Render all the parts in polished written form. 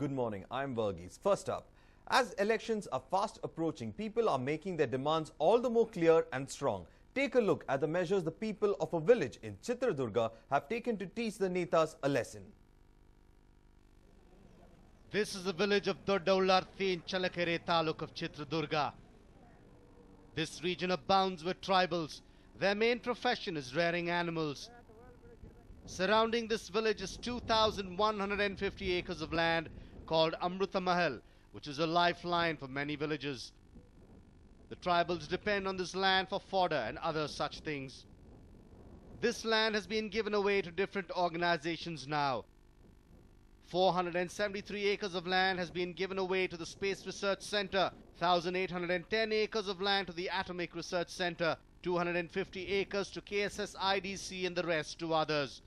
Good morning, I'm Varghese. First up, as elections are fast approaching, people are making their demands all the more clear and strong. Take a look at the measures the people of a village in Chitradurga have taken to teach the Netas a lesson. This is the village of Doddaularthi in Chalakere Taluk of Chitradurga. This region abounds with tribals. Their main profession is rearing animals. Surrounding this village is 2,150 acres of land called Amruta Mahal, which is a lifeline for many villages. The tribals depend on this land for fodder and other such things. This land has been given away to different organizations now. 473 acres of land has been given away to the Space Research Center, 1,810 acres of land to the Atomic Research Center, 250 acres to KSS IDC and the rest to others.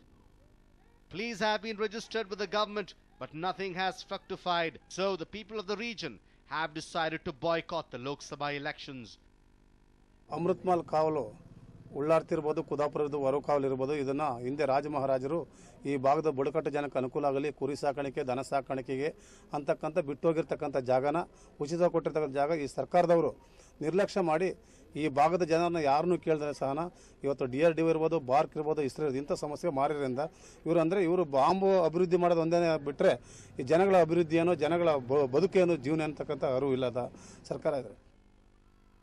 Pleas have been registered with the government, but nothing has fructified. So the people of the region have decided to boycott the Lok Sabha elections. Amritmahal ಕಾವಲು ಉಳ್ಳಾರ್ತಿರ್ಬೋದು ಕುದಾಪುರದ ಹೊರ ಕಾವಲು ಇರ್ಬೋದು ಇದನ್ನ ಹಿಂದೆ ರಾಜ ಮಹಾರಾಜರು ಈ ಭಾಗದ ಬುಡಕಟ್ಟು ಜನಕ್ಕೆ ಅನುಕೂಲ ಆಗಲಿ ಕುರಿ ಸಾಕಾಣಿಕೆ ದನ ಸಾಕಾಣಿಕೆಗೆ ಅಂತಕ್ಕಂಥ ಬಿಟ್ಟೋಗಿರ್ತಕ್ಕಂಥ ಜಾಗನ ಉಚಿತವಾಗಿ ಕೊಟ್ಟಿರ್ತಕ್ಕಂಥ ಜಾಗ ಈ ಸರ್ಕಾರದವರು ನಿರ್ಲಕ್ಷ್ಯ ಮಾಡಿ ಈ ಭಾಗದ ಜನರನ್ನ ಯಾರನ್ನೂ ಕೇಳಿದ್ರೆ ಸಹನ ಇವತ್ತು DRDO ಇರ್ಬೋದು ಬಾರ್ಕ್ ಇರ್ಬೋದು ಇಸ್ರೋ ಇಂಥ ಸಮಸ್ಯೆ ಮಾರಿದ್ರಿಂದ ಇವರು ಬಾಂಬು ಅಭಿವೃದ್ಧಿ ಮಾಡೋದು ಒಂದೇ ಬಿಟ್ಟರೆ ಈ ಜನಗಳ ಅಭಿವೃದ್ಧಿಯೇನೋ ಜನಗಳ ಬದುಕೇನೋ ಜೀವನ ಅಂತಕ್ಕಂಥ ಅರಿವು ಇಲ್ಲದ ಸರ್ಕಾರ ಇದೆ.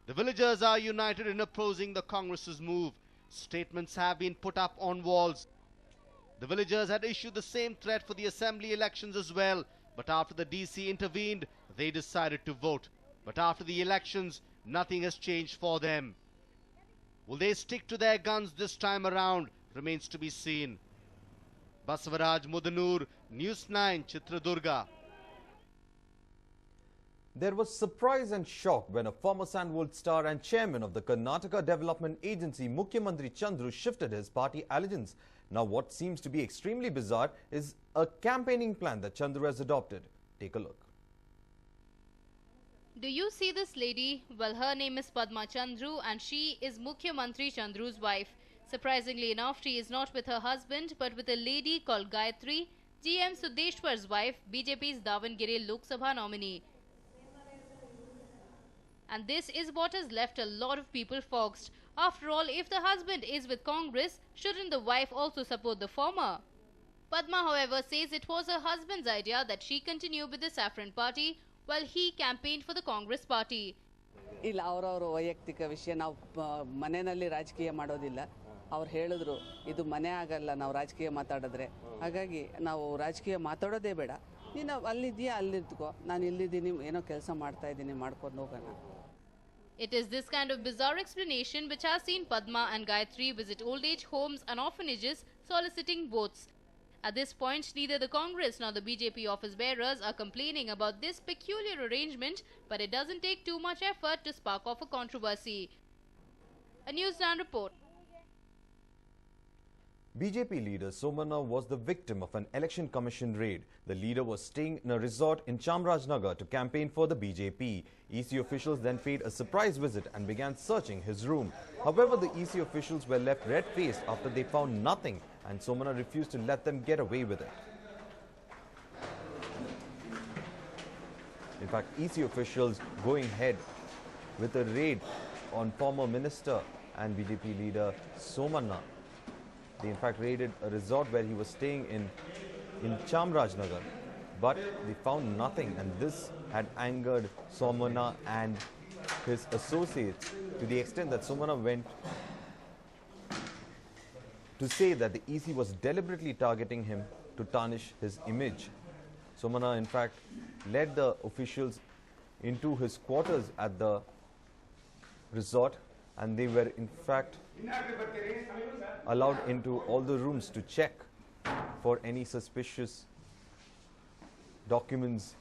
The villagers are united in opposing the Congress's move. Statements have been put up on walls. The villagers had issued the same threat for the assembly elections as well, but after the DC intervened, they decided to vote. But after the elections, nothing has changed for them. Will they stick to their guns this time around? Remains to be seen. Basavaraj Mudanur, News9, Chitradurga. There was surprise and shock when a former Sandwold star and chairman of the Karnataka Development Agency, Mukhyamantri Chandru, shifted his party allegiance. Now what seems to be extremely bizarre is a campaigning plan that Chandru has adopted. Take a look. Do you see this lady? Well, her name is Padma Chandru and she is Mukhyamantri Chandru's wife. Surprisingly enough, she is not with her husband but with a lady called Gayatri, GM Sudeshwar's wife, BJP's Davangere Lok Sabha nominee. And this is what has left a lot of people foxed. After all, if the husband is with Congress, shouldn't the wife also support the former? Padma, however, says it was her husband's idea that she continue with the Saffron party while he campaigned for the Congress party. ಇಲ್ಲ ಅವರವರ ವೈಯಕ್ತಿಕ ವಿಷಯ ನಾವು ಮನೆಯಲ್ಲಿ ರಾಜಕೀಯ ಮಾಡೋದಿಲ್ಲ ಅವರು ಹೇಳಿದ್ರು ಇದು ಮನೆ ಆಗಲ್ಲ ನಾವು ರಾಜಕೀಯ ಮಾತಾಡಿದ್ರೆ ಹಾಗಾಗಿ ನಾವು ರಾಜಕೀಯ ಮಾತಾಡೋದೇ ಬೇಡ ನೀನು ಅಲ್ಲಿದ್ದೀಯಾ ಅಲ್ಲಿದ್ಕೋ ನಾನು ಇಲ್ಲಿದ್ದೀನಿ ಏನೋ ಕೆಲಸ ಮಾಡ್ತಾ ಇದ್ದೀನಿ ಮಾಡ್ಕೊಂಡು ಹೋಗೋಣ. It is this kind of bizarre explanation which has seen Padma and Gayatri visit old age homes and orphanages soliciting votes. At this point, neither the Congress nor the BJP office bearers are complaining about this peculiar arrangement, but it doesn't take too much effort to spark off a controversy. A News9 report. BJP leader Somana was the victim of an election commission raid. The leader was staying in a resort in Chamrajnagar to campaign for the BJP. EC officials then paid a surprise visit and began searching his room. However, the EC officials were left red-faced after they found nothing, and Somana refused to let them get away with it. In fact, EC officials going ahead with a raid on former minister and BJP leader Somana. They in fact raided a resort where he was staying in Chamrajnagar, but they found nothing, and this had angered Somana and his associates to the extent that Somana went to say that the EC was deliberately targeting him to tarnish his image. Somana in fact led the officials into his quarters at the resort, and they were in fact allowed into all the rooms to check for any suspicious documents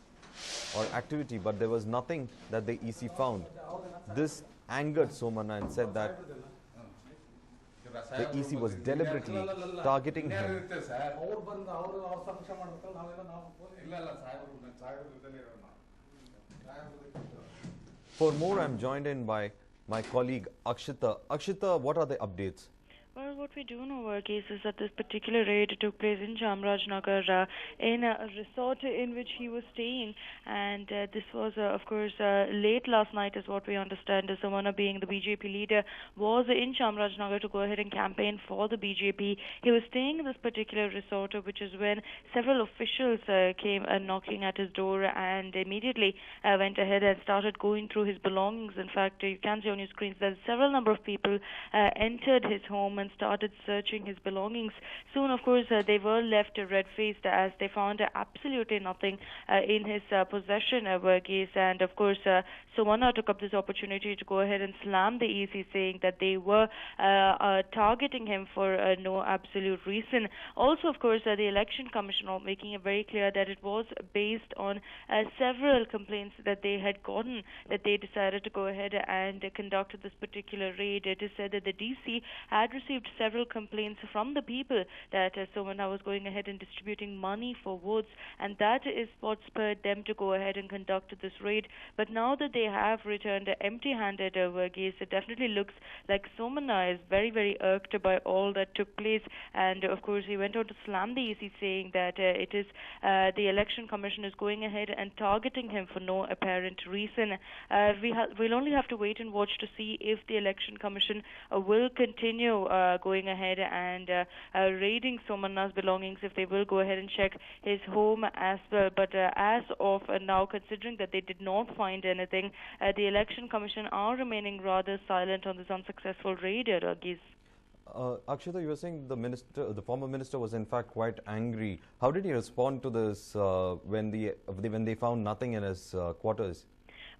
or activity, but there was nothing that the EC found. This angered Somana and said that the EC was deliberately targeting him. For more, I'm joined in by my colleague Akshita. Akshita, what are the updates? Well, what what we do know, Varghese, is that this particular raid took place in Chamarajanagar in a resort in which he was staying, and this was, of course, late last night, is what we understand. Somana, being the BJP leader, was in Chamarajanagar to go ahead and campaign for the BJP. He was staying in this particular resort, which is when several officials came knocking at his door, and immediately went ahead and started going through his belongings. In fact, you can see on your screens that several number of people entered his home and started searching his belongings. Soon, of course, they were left red-faced as they found absolutely nothing in his possession, Varghese. And of course, Somana took up this opportunity to go ahead and slam the EC, saying that they were targeting him for no absolute reason. Also, of course, the Election Commission making it very clear that it was based on several complaints that they had gotten that they decided to go ahead and conduct this particular raid. It is said that the DC had received several complaints from the people that Somana was going ahead and distributing money for votes, and that is what spurred them to go ahead and conduct this raid. But now that they have returned empty-handed, Varghese, it definitely looks like Somana is very, very irked by all that took place. And of course, he went on to slam the EC, saying that it is the Election Commission is going ahead and targeting him for no apparent reason. We'll only have to wait and watch to see if the Election Commission will continue going ahead and raiding Somana's belongings, if they will go ahead and check his home as well. But as of now, considering that they did not find anything, the Election Commission are remaining rather silent on this unsuccessful raid, Varghese. Akshita, you were saying the former minister was in fact quite angry. How did he respond to this when they found nothing in his quarters?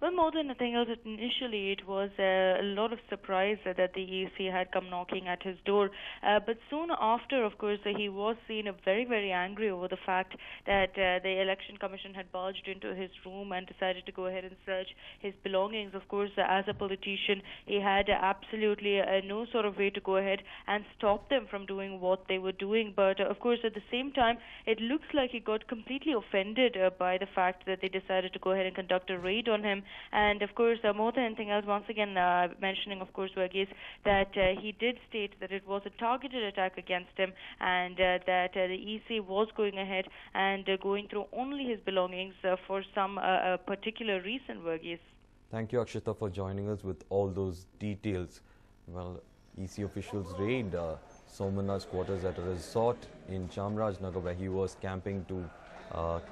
Well, more than anything else, initially it was a lot of surprise that the EC had come knocking at his door. But soon after, of course, he was seen very, very angry over the fact that the Election Commission had barged into his room and decided to go ahead and search his belongings. Of course, as a politician, he had absolutely no sort of way to go ahead and stop them from doing what they were doing. But of course, at the same time, it looks like he got completely offended by the fact that they decided to go ahead and conduct a raid on him. And of course, more than anything else, once again mentioning, of course, Varghese, that he did state that it was a targeted attack against him, and that the EC was going ahead and going through only his belongings for some particular reason, Varghese. Thank you, Akshita, for joining us with all those details. Well, EC officials raid Somana's quarters at a resort in Chamarajanagar, where he was camping to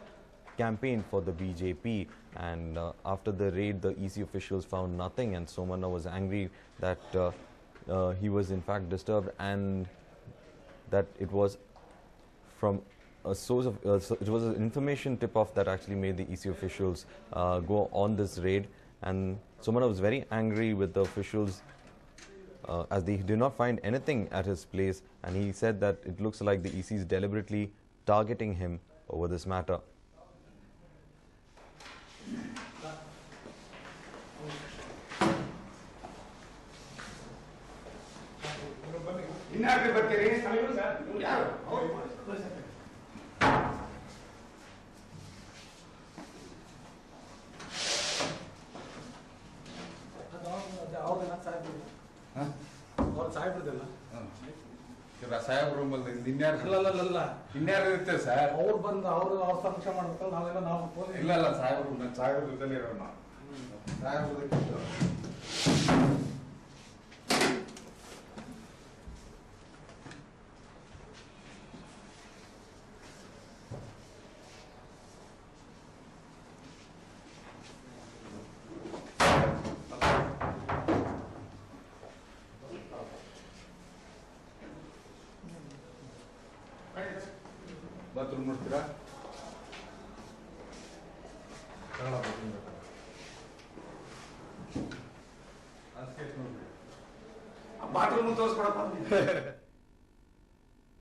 campaign for the BJP, and after the raid, the EC officials found nothing, and Somana was angry that he was in fact disturbed, and that it was from a source of it was an information tip-off that actually made the EC officials go on this raid. And Somana was very angry with the officials as they did not find anything at his place, and he said that it looks like the EC is deliberately targeting him over this matter. ಸಾಹೇಬ್ರು ಇನ್ಯಾರು ಇರ್ತೇವೆ sir, ಅವ್ರು ಬಂದು ಅವರು ಸಮೀಕ್ಷೆ ಮಾಡ್ಬೇಕಲ್ಲ, ನಾವೆಲ್ಲ ನಾವು ಇಲ್ಲ ಸಾಹೇಬ್ರ ಜೊತೆಲಿ ಇರೋಣ ಸಾಹೇಬ್ರ. ಬಾತ್ರೂಮ್ ನೋಡ್ತೀರಾ? ಬಾತ್ರೂಮ್ ತೋರಿಸ್ಕೊಡಪ್ಪ.